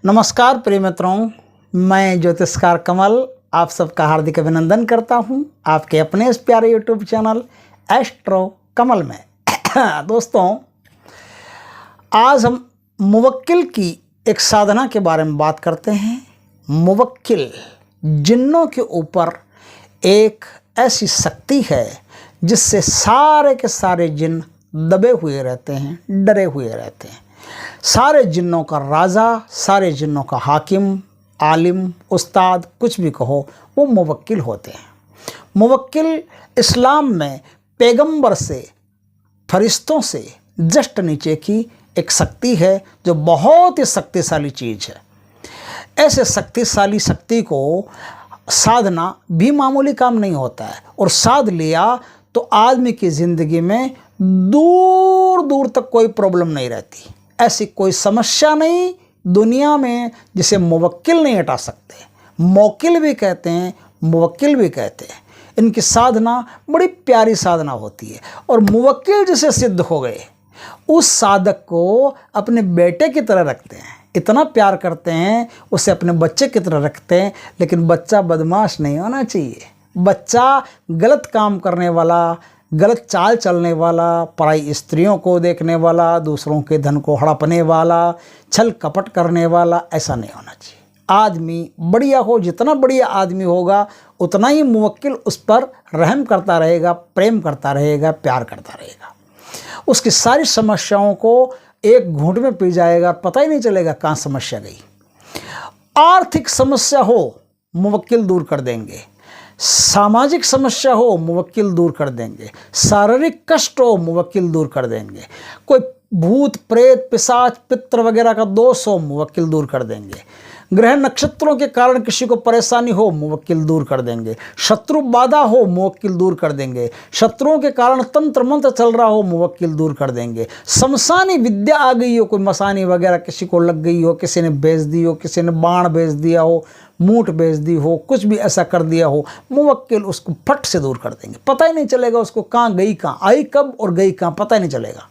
नमस्कार प्रिय मित्रों, मैं ज्योतिषकार कमल आप सबका हार्दिक अभिनंदन करता हूं आपके अपने इस प्यारे यूट्यूब चैनल एस्ट्रो कमल में। दोस्तों, आज हम मुवक्किल की एक साधना के बारे में बात करते हैं। मुवक्किल जिन्नों के ऊपर एक ऐसी शक्ति है जिससे सारे के सारे जिन्न दबे हुए रहते हैं, डरे हुए रहते हैं। सारे जिन्नों का राजा, सारे जिन्नों का हाकिम, आलिम, उस्ताद, कुछ भी कहो, वो मुवक्किल होते हैं। मुवक्किल इस्लाम में पैगंबर से, फरिश्तों से जस्ट नीचे की एक शक्ति है जो बहुत ही शक्तिशाली चीज़ है। ऐसे शक्तिशाली शक्ति को साधना भी मामूली काम नहीं होता है, और साध लिया तो आदमी की ज़िंदगी में दूर दूर तक कोई प्रॉब्लम नहीं रहती। ऐसी कोई समस्या नहीं दुनिया में जिसे मुवक्किल नहीं हटा सकते। मौकिल भी कहते हैं, मुवक्किल भी कहते हैं। इनकी साधना बड़ी प्यारी साधना होती है, और मुवक्किल जिसे सिद्ध हो गए उस साधक को अपने बेटे की तरह रखते हैं, इतना प्यार करते हैं, उसे अपने बच्चे की तरह रखते हैं। लेकिन बच्चा बदमाश नहीं होना चाहिए। बच्चा गलत काम करने वाला, गलत चाल चलने वाला, पराई स्त्रियों को देखने वाला, दूसरों के धन को हड़पने वाला, छल कपट करने वाला, ऐसा नहीं होना चाहिए। आदमी बढ़िया हो, जितना बढ़िया आदमी होगा उतना ही मुवक्किल उस पर रहम करता रहेगा, प्रेम करता रहेगा, प्यार करता रहेगा। उसकी सारी समस्याओं को एक घूंट में पी जाएगा, पता ही नहीं चलेगा कहाँ समस्या गई। आर्थिक समस्या हो, मुवक्किल दूर कर देंगे। सामाजिक समस्या हो, मुवक्किल दूर कर देंगे। शारीरिक कष्ट हो, मुवक्किल दूर कर देंगे। कोई भूत प्रेत पिशाच पित्र वगैरह का दोष हो, मुवक्किल दूर कर देंगे। ग्रह नक्षत्रों के कारण किसी को परेशानी हो, मुवक्किल दूर कर देंगे। शत्रु बाधा हो, मुवक्किल दूर कर देंगे। शत्रुओं के कारण तंत्र मंत्र चल रहा हो, मुवक्किल दूर कर देंगे। शमशानी विद्या आ गई हो, कोई मसानी वगैरह किसी को लग गई हो, किसी ने बेच दी हो, किसी ने बाण बेच दिया हो, मूठ बेच दी हो, कुछ भी ऐसा कर दिया हो, मुवक्किल उसको फट से दूर कर देंगे। पता ही नहीं चलेगा उसको कहाँ गई, कहाँ आई, कब और गई कहाँ, पता ही नहीं चलेगा।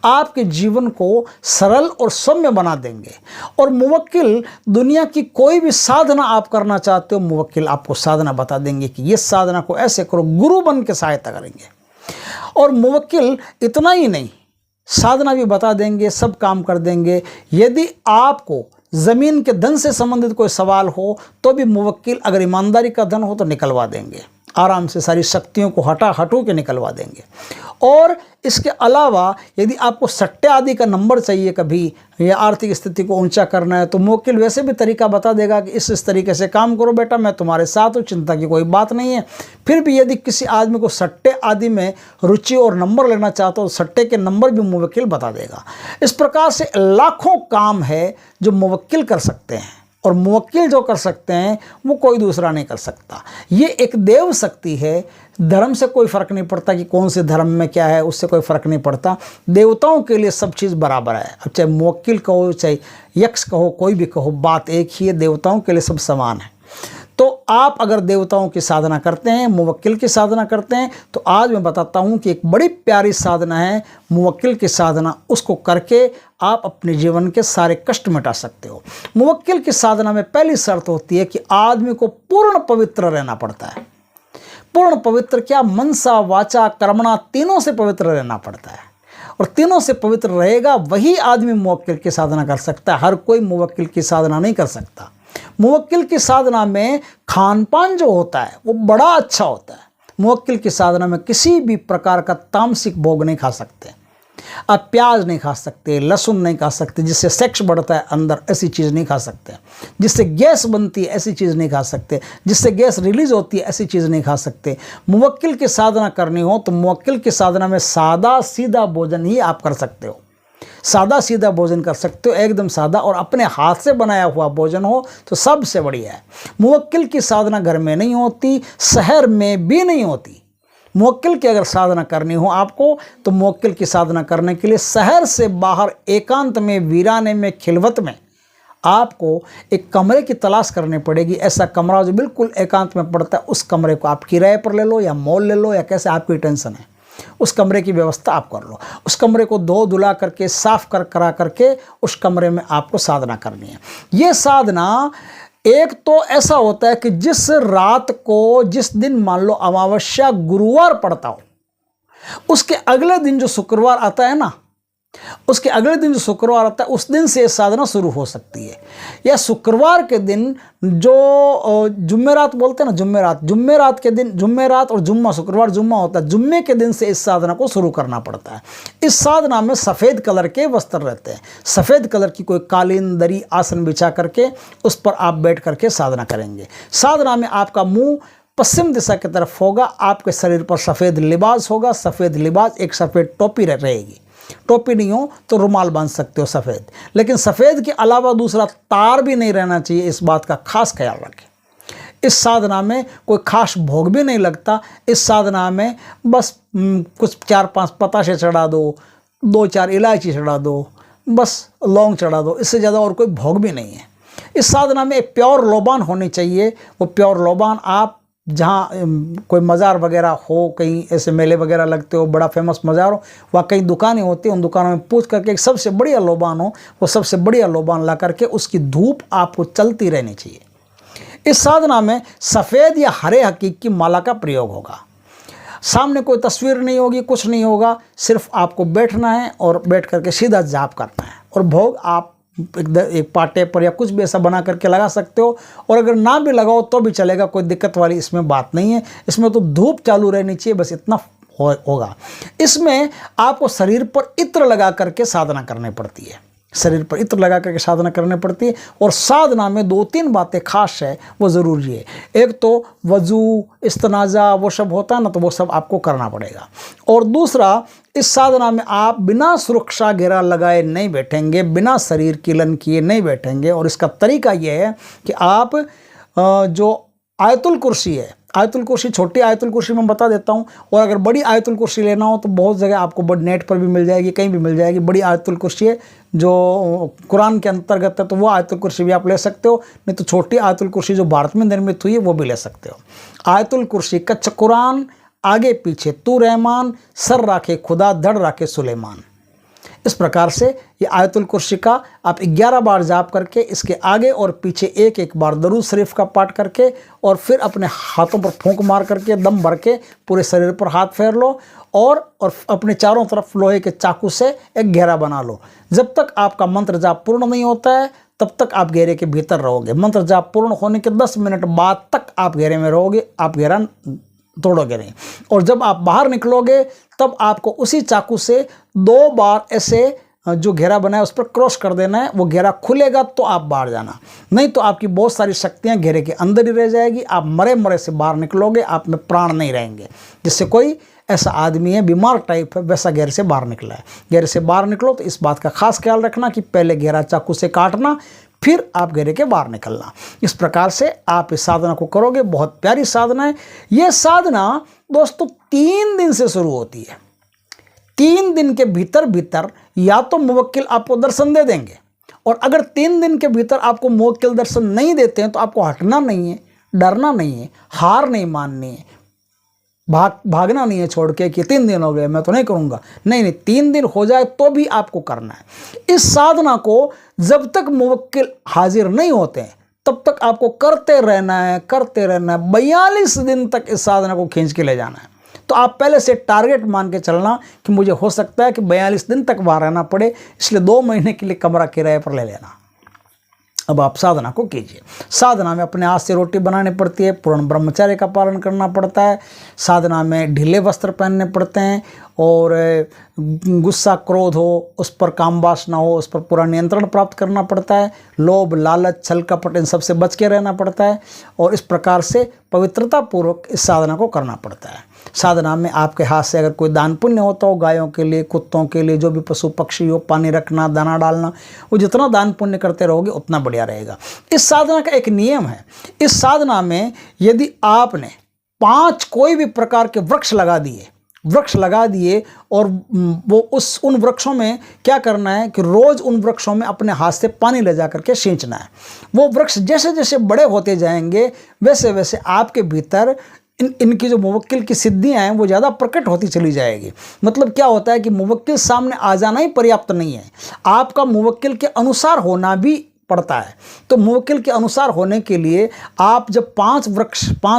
आपके जीवन को सरल और सौम्य बना देंगे। और मुवक्किल दुनिया की कोई भी साधना आप करना चाहते हो, मुवक्किल आपको साधना बता देंगे कि ये साधना को ऐसे करो, गुरु बन के सहायता करेंगे। और मुवक्किल इतना ही नहीं, साधना भी बता देंगे, सब काम कर देंगे। यदि आपको ज़मीन के धन से संबंधित कोई सवाल हो तो भी मुवक्किल, अगर ईमानदारी का धन हो तो निकलवा देंगे, आराम से सारी शक्तियों को हटो के निकलवा देंगे। और इसके अलावा यदि आपको सट्टे आदि का नंबर चाहिए कभी, या आर्थिक स्थिति को ऊंचा करना है, तो मुवक्किल वैसे भी तरीका बता देगा कि इस तरीके से काम करो बेटा, मैं तुम्हारे साथ हूँ, चिंता की कोई बात नहीं है। फिर भी यदि किसी आदमी को सट्टे आदि में रुचि और नंबर लेना चाहता हो, सट्टे के नंबर भी मुवक्किल बता देगा। इस प्रकार से लाखों काम है जो मुवक्किल कर सकते हैं, और मुवक्किल जो कर सकते हैं वो कोई दूसरा नहीं कर सकता। ये एक देव शक्ति है। धर्म से कोई फ़र्क नहीं पड़ता कि कौन से धर्म में क्या है, उससे कोई फ़र्क नहीं पड़ता। देवताओं के लिए सब चीज़ बराबर है। अब चाहे मुवक्किल कहो, चाहे यक्ष कहो, कोई भी कहो, बात एक ही है। देवताओं के लिए सब समान है। तो आप अगर देवताओं की साधना करते हैं, मुवक्किल की साधना करते हैं, तो आज मैं बताता हूं कि एक बड़ी प्यारी साधना है मुवक्किल की साधना। उसको करके आप अपने जीवन के सारे कष्ट मिटा सकते हो। मुवक्किल की साधना में पहली शर्त होती है कि आदमी को पूर्ण पवित्र रहना पड़ता है। पूर्ण पवित्र क्या, मनसा वाचा कर्मणा, तीनों से पवित्र रहना पड़ता है। और तीनों से पवित्र रहेगा वही आदमी मुवक्किल की साधना कर सकता है। हर कोई मुवक्किल की साधना नहीं कर सकता। मुवक्किल की साधना में खान पान जो होता है वो बड़ा अच्छा होता है। मुवक्किल की साधना में किसी भी प्रकार का तामसिक भोग नहीं खा सकते। आप प्याज नहीं खा सकते, लहसुन नहीं खा सकते, जिससे सेक्स बढ़ता है अंदर, ऐसी चीज़ नहीं खा सकते। जिससे गैस बनती है ऐसी चीज़ नहीं खा सकते। जिससे गैस रिलीज होती है ऐसी चीज़ नहीं खा सकते। मुवक्किल की साधना करनी हो तो मुवक्किल की साधना में सादा सीधा भोजन ही आप कर सकते हो। सादा सीधा भोजन कर सकते हो, एकदम सादा, और अपने हाथ से बनाया हुआ भोजन हो तो सबसे बढ़िया है। मुवक्किल की साधना घर में नहीं होती, शहर में भी नहीं होती। मुवक्किल की अगर साधना करनी हो आपको, तो मुवक्किल की साधना करने के लिए शहर से बाहर एकांत में, वीराने में, खिलवत में आपको एक कमरे की तलाश करनी पड़ेगी। ऐसा कमरा जो बिल्कुल एकांत में पड़ता है, उस कमरे को आप किराए पर ले लो, या मोल ले लो, या कैसे, आपकी टेंशन है। उस कमरे की व्यवस्था आप कर लो। उस कमरे को धो धुला करके साफ करा करके उस कमरे में आपको साधना करनी है। ये साधना एक तो ऐसा होता है कि जिस रात को, जिस दिन मान लो अमावस्या गुरुवार पड़ता हो, उसके अगले दिन जो शुक्रवार आता है ना, उसके अगले दिन जो शुक्रवार आता है उस दिन से साधना शुरू हो सकती है। या शुक्रवार के दिन जो जुम्मेरात बोलते हैं ना, जुम्मेरात के दिन, जुम्मेरात और जुम्मा, शुक्रवार जुम्मा होता है, जुम्मे के दिन से इस साधना को शुरू करना पड़ता है। इस साधना में सफ़ेद कलर के वस्त्र रहते हैं, सफ़ेद कलर की कोई कालीन दरी आसन बिछा करके उस पर आप बैठ करके साधना करेंगे। साधना में आपका मुंह पश्चिम दिशा की तरफ होगा, आपके शरीर पर सफ़ेद लिबास होगा, सफ़ेद लिबास, एक सफ़ेद टोपी रहेगी, टोपी नहीं हो तो रुमाल बांध सकते हो सफ़ेद, लेकिन सफ़ेद के अलावा दूसरा तार भी नहीं रहना चाहिए, इस बात का खास ख्याल रखें। इस साधना में कोई खास भोग भी नहीं लगता। इस साधना में बस कुछ 4-5 पताशे चढ़ा दो, 2-4 इलायची चढ़ा दो, बस लौंग चढ़ा दो, इससे ज़्यादा और कोई भोग भी नहीं है। इस साधना में एक प्योर लोबान होनी चाहिए। वो प्योर लोबान आप जहाँ कोई मज़ार वगैरह हो, कहीं ऐसे मेले वगैरह लगते हो, बड़ा फेमस मज़ार हो, वहाँ कई दुकानें होती हैं, उन दुकानों में पूछ करके एक सबसे बढ़िया लोबान हो, वो सबसे बढ़िया लोबान ला करके उसकी धूप आपको चलती रहनी चाहिए। इस साधना में सफ़ेद या हरे हकीक की माला का प्रयोग होगा। सामने कोई तस्वीर नहीं होगी, कुछ नहीं होगा, सिर्फ आपको बैठना है और बैठ करके सीधा जाप करना है। और भोग आप एक पाटे पर या कुछ भी ऐसा बना करके लगा सकते हो, और अगर ना भी लगाओ तो भी चलेगा, कोई दिक्कत वाली इसमें बात नहीं है। इसमें तो धूप चालू रहनी चाहिए, बस इतना होगा। इसमें आपको शरीर पर इत्र लगा करके साधना करनी पड़ती है, शरीर पर इत्र लगा करके साधना करनी पड़ती है। और साधना में 2-3 बातें खास है, वो ज़रूरी है। एक तो वज़ू, इस्तिनाजा, वो सब होता है ना, तो वो सब आपको करना पड़ेगा। और दूसरा, इस साधना में आप बिना सुरक्षा घेरा लगाए नहीं बैठेंगे, बिना शरीर कीलन किए नहीं बैठेंगे। और इसका तरीका ये है कि आप जो आयतुल कुर्सी है, आयतुल कुर्सी, छोटी आयतुल कुर्सी मैं बता देता हूँ, और अगर बड़ी आयतुल कुर्सी लेना हो तो बहुत जगह आपको नेट पर भी मिल जाएगी, कहीं भी मिल जाएगी। बड़ी आयतुल कुर्सी है जो कुरान के अंतर्गत है, तो वो आयतुल कुर्सी भी आप ले सकते हो। नहीं तो छोटी आयतुल कुर्सी जो भारत में निर्मित हुई है वो भी ले सकते हो। आयतुल कुर्सी, कच्च कुरान, आगे पीछे तू रहमान, सर राखे खुदा, धड़ राखे सुलेमान। इस प्रकार से ये आयतुल कुर्सी का आप 11 बार जाप करके इसके आगे और पीछे एक बार दरूद शरीफ का पाठ करके, और फिर अपने हाथों पर फूंक मार करके दम भर के पूरे शरीर पर हाथ फेर लो, और अपने चारों तरफ लोहे के चाकू से एक घेरा बना लो। जब तक आपका मंत्र जाप पूर्ण नहीं होता है तब तक आप घेरे के भीतर रहोगे। मंत्र जाप पूर्ण होने के 10 मिनट बाद तक आप घेरे में रहोगे, आप घेरा तोड़ोगे नहीं। और जब आप बाहर निकलोगे तब आपको उसी चाकू से 2 बार ऐसे जो घेरा बनाया उस पर क्रॉस कर देना है। वो घेरा खुलेगा तो आप बाहर जाना, नहीं तो आपकी बहुत सारी शक्तियां घेरे के अंदर ही रह जाएगी। आप मरे से बाहर निकलोगे, आप में प्राण नहीं रहेंगे। जिससे कोई ऐसा आदमी है बीमार टाइप है, वैसा घेरे से बाहर निकला है। घेरे से बाहर निकलो तो इस बात का खास ख्याल रखना कि पहले घेरा चाकू से काटना, फिर आप घेरे के बाहर निकलना। इस प्रकार से आप इस साधना को करोगे। बहुत प्यारी साधना है। ये साधना दोस्तों 3 दिन से शुरू होती है। 3 दिन के भीतर या तो मुवक्किल आपको दर्शन दे देंगे, और अगर 3 दिन के भीतर आपको मुवक्किल दर्शन नहीं देते हैं तो आपको हटना नहीं है, डरना नहीं है, हार नहीं माननी है, भागना नहीं है छोड़ के कि 3 दिन हो गए मैं तो नहीं करूँगा। नहीं, 3 दिन हो जाए तो भी आपको करना है। इस साधना को जब तक मुवक्किल हाजिर नहीं होते हैं तब तक आपको करते रहना है। 42 दिन तक इस साधना को खींच के ले जाना है। तो आप पहले से टारगेट मान के चलना कि मुझे हो सकता है कि 42 दिन तक वहाँ रहना पड़े, इसलिए 2 महीने के लिए कमरा किराए पर ले लेना। अब आप साधना को कीजिए। साधना में अपने हाथ से रोटी बनानी पड़ती है, पूर्ण ब्रह्मचर्य का पालन करना पड़ता है। साधना में ढीले वस्त्र पहनने पड़ते हैं, और गुस्सा क्रोध हो उस पर, काम वासना हो उस पर पूरा नियंत्रण प्राप्त करना पड़ता है। लोभ लालच छल कपट इन सबसे बच के रहना पड़ता है, और इस प्रकार से पवित्रता पूर्वक इस साधना को करना पड़ता है। साधना में आपके हाथ से अगर कोई दान पुण्य होता हो, गायों के लिए, कुत्तों के लिए, जो भी पशु पक्षी हो, पानी रखना, दाना डालना, वो जितना दान पुण्य करते रहोगे उतना बढ़िया रहेगा। इस साधना का एक नियम है। इस साधना में यदि आपने 5 कोई भी प्रकार के वृक्ष लगा दिए और वो उन वृक्षों में क्या करना है कि रोज़ उन वृक्षों में अपने हाथ से पानी ले जा करके सींचना है। वो वृक्ष जैसे जैसे बड़े होते जाएंगे वैसे वैसे आपके भीतर इनकी जो मुवक्किल की सिद्धियां हैं वो ज़्यादा प्रकट होती चली जाएगी। मतलब क्या होता है कि मुवक्किल सामने आ जाना ही पर्याप्त नहीं है, आपका मुवक्किल के अनुसार होना भी पड़ता है। तो मुवक्किल के अनुसार होने के लिए आप जब 5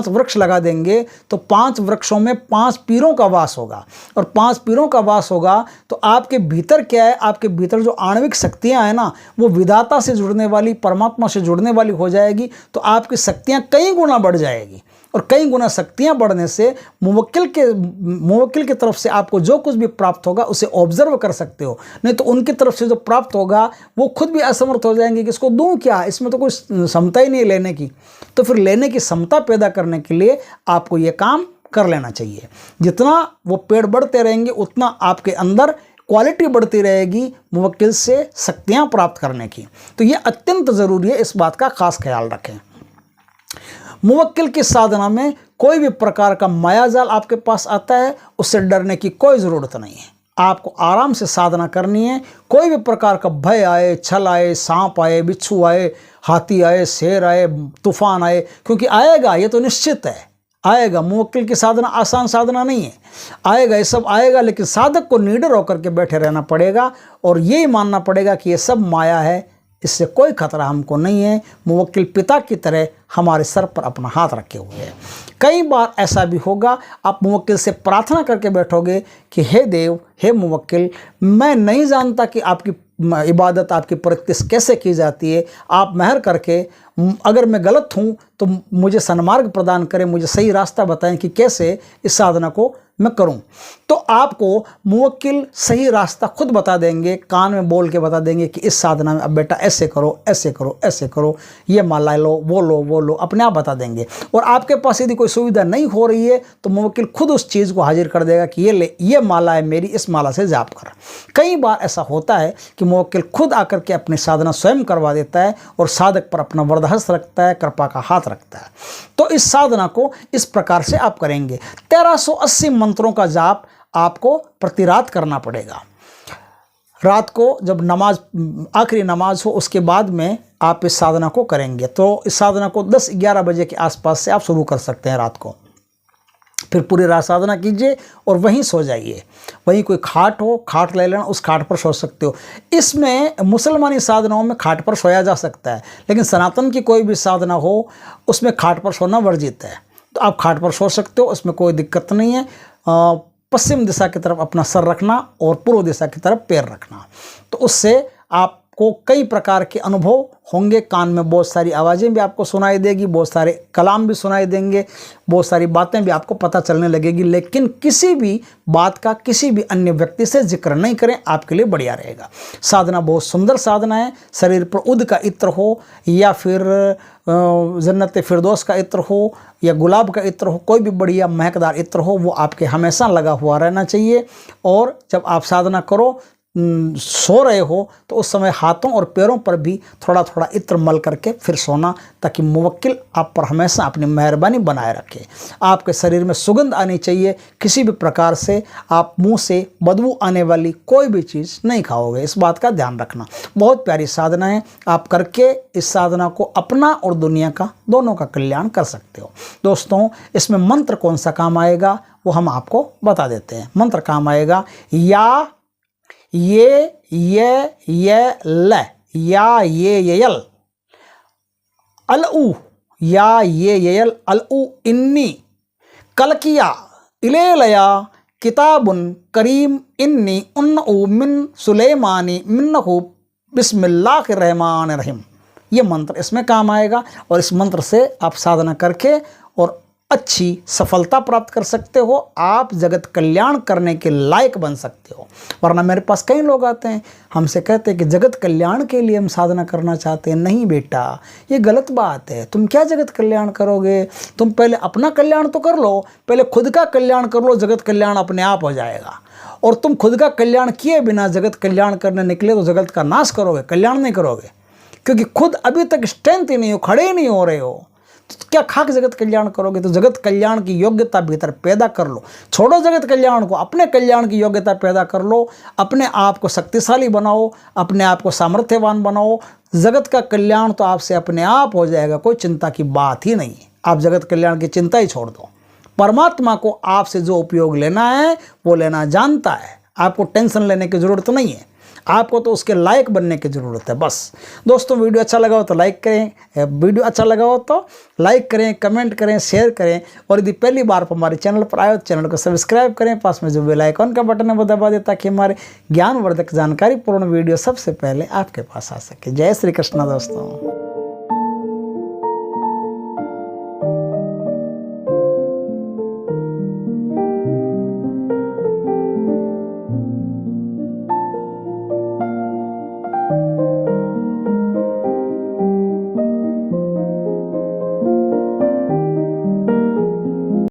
वृक्ष लगा देंगे तो 5 वृक्षों में 5 पीरों का वास होगा, और 5 पीरों का वास होगा तो आपके भीतर क्या है, आपके भीतर जो आणविक शक्तियां हैं ना, वो विधाता से जुड़ने वाली, परमात्मा से जुड़ने वाली हो जाएगी। तो आपकी शक्तियां कई गुना बढ़ जाएगी, और कई गुना शक्तियां बढ़ने से मुवक्किल की तरफ से आपको जो कुछ भी प्राप्त होगा उसे ऑब्जर्व कर सकते हो। नहीं तो उनकी तरफ से जो प्राप्त होगा वो खुद भी असमर्थ हो जाएंगे कि इसको दूं क्या, इसमें तो कोई क्षमता ही नहीं है लेने की। तो फिर लेने की क्षमता पैदा करने के लिए आपको ये काम कर लेना चाहिए। जितना वो पेड़ बढ़ते रहेंगे उतना आपके अंदर क्वालिटी बढ़ती रहेगी मुवक्किल से शक्तियाँ प्राप्त करने की। तो ये अत्यंत ज़रूरी है, इस बात का खास ख्याल रखें। मुवक्किल की साधना में कोई भी प्रकार का मायाजाल आपके पास आता है, उससे डरने की कोई ज़रूरत नहीं है। आपको आराम से साधना करनी है। कोई भी प्रकार का भय आए, छल आए, सांप आए, बिच्छू आए, हाथी आए, शेर आए, तूफान आए, क्योंकि आएगा, ये तो निश्चित है, आएगा। मुवक्किल की साधना आसान साधना नहीं है, आएगा, ये सब आएगा। लेकिन साधक को निडर होकर के बैठे रहना पड़ेगा और यही मानना पड़ेगा कि ये सब माया है, इससे कोई खतरा हमको नहीं है। मुवक्किल पिता की तरह हमारे सर पर अपना हाथ रखे हुए है। कई बार ऐसा भी होगा, आप मुवक्किल से प्रार्थना करके बैठोगे कि हे देव, हे मुवक्किल, मैं नहीं जानता कि आपकी इबादत, आपकी प्रैक्टिस कैसे की जाती है। आप मेहर करके, अगर मैं गलत हूँ तो मुझे सन्मार्ग प्रदान करें, मुझे सही रास्ता बताएं कि कैसे इस साधना को मैं करूं। तो आपको मुवक्किल सही रास्ता खुद बता देंगे, कान में बोल के बता देंगे कि इस साधना में अब बेटा ऐसे करो, ऐसे करो, ऐसे करो, ये माला लो, वो लो, अपने आप बता देंगे। और आपके पास यदि कोई सुविधा नहीं हो रही है तो मुवक्किल खुद उस चीज़ को हाजिर कर देगा कि ये ले, ये माला है मेरी, इस माला से जाप कर। कई बार ऐसा होता है कि मुवक्किल खुद आकर के अपनी साधना स्वयं करवा देता है और साधक पर अपना वरदहस्त रखता है, कृपा का हाथ रखता है। तो इस साधना को इस प्रकार से आप करेंगे। 1380 मंत्रों का जाप आपको प्रति रात करना पड़ेगा। रात को जब नमाज, आखिरी नमाज हो, उसके बाद में आप इस साधना को करेंगे। तो इस साधना को 10-11 बजे के आसपास से आप शुरू कर सकते हैं रात को। फिर पूरी रात साधना कीजिए और वहीं सो जाइए। वहीं कोई खाट हो, खाट ले लेना, उस खाट पर सो सकते हो। इसमें मुसलमानी साधनाओं में खाट पर सोया जा सकता है, लेकिन सनातन की कोई भी साधना हो उसमें खाट पर सोना वर्जित है। तो आप खाट पर सो सकते हो, उसमें कोई दिक्कत नहीं है। पश्चिम दिशा की तरफ अपना सर रखना और पूर्व दिशा की तरफ पैर रखना, तो उससे आपको कई प्रकार के अनुभव होंगे। कान में बहुत सारी आवाज़ें भी आपको सुनाई देगी, बहुत सारे कलाम भी सुनाई देंगे, बहुत सारी बातें भी आपको पता चलने लगेगी। लेकिन किसी भी बात का किसी भी अन्य व्यक्ति से जिक्र नहीं करें, आपके लिए बढ़िया रहेगा। साधना बहुत सुंदर साधना है। शरीर पर उद का इत्र हो या फिर जन्नत फिरदौस का इत्र हो या गुलाब का इत्र हो, कोई भी बढ़िया महकदार इत्र हो, वो आपके हमेशा लगा हुआ रहना चाहिए। और जब आप साधना करो, सो रहे हो, तो उस समय हाथों और पैरों पर भी थोड़ा थोड़ा इत्र मल करके फिर सोना, ताकि मुवक्किल आप पर हमेशा अपनी मेहरबानी बनाए रखे। आपके शरीर में सुगंध आनी चाहिए, किसी भी प्रकार से आप मुंह से बदबू आने वाली कोई भी चीज़ नहीं खाओगे, इस बात का ध्यान रखना। बहुत प्यारी साधना है, आप करके इस साधना को अपना और दुनिया का दोनों का कल्याण कर सकते हो। दोस्तों, इसमें मंत्र कौन सा काम आएगा वो हम आपको बता देते हैं। मंत्र काम आएगा या ये ल, या ये यल अलऊ, या ये यल अलऊ इन्नी कलकिया इलेलया किताबुन करीम इन्नी उन्नऊ मिन सुलेमानी मिन्नहु बिस्मिल्लाहिर्रहमानिर्रहीम। ये मंत्र इसमें काम आएगा और इस मंत्र से आप साधना करके और अच्छी सफलता प्राप्त कर सकते हो। आप जगत कल्याण करने के लायक बन सकते हो। वरना मेरे पास कई लोग आते हैं, हमसे कहते हैं कि जगत कल्याण के लिए हम साधना करना चाहते हैं। नहीं बेटा, ये गलत बात है। तुम क्या जगत कल्याण करोगे? तुम पहले अपना कल्याण तो कर लो, पहले खुद का कल्याण कर लो, जगत कल्याण अपने आप हो जाएगा। और तुम खुद का कल्याण किए बिना जगत कल्याण करने निकले तो जगत का नाश करोगे, कल्याण नहीं करोगे। क्योंकि खुद अभी तक स्ट्रेंथ ही नहीं हो, खड़े ही नहीं हो रहे हो, तो क्या खाक जगत कल्याण करोगे? तो जगत कल्याण की योग्यता भीतर पैदा कर लो। छोड़ो जगत कल्याण को, अपने कल्याण की योग्यता पैदा कर लो। अपने आप को शक्तिशाली बनाओ, अपने आप को सामर्थ्यवान बनाओ। जगत का कल्याण तो आपसे अपने आप हो जाएगा, कोई चिंता की बात ही नहीं है। आप जगत कल्याण की चिंता ही छोड़ दो। परमात्मा को आपसे जो उपयोग लेना है वो लेना जानता है। आपको टेंशन लेने की ज़रूरत नहीं है, आपको तो उसके लायक बनने की ज़रूरत है बस। दोस्तों वीडियो अच्छा लगा हो तो लाइक करें, वीडियो अच्छा लगा हो तो लाइक करें, कमेंट करें, शेयर करें, और यदि पहली बार पर हमारे चैनल पर आए तो चैनल को सब्सक्राइब करें। पास में जो बेल आइकन का बटन है वो दबा दें ताकि हमारे ज्ञानवर्धक जानकारी पूर्ण वीडियो सबसे पहले आपके पास आ सके। जय श्री कृष्ण दोस्तों।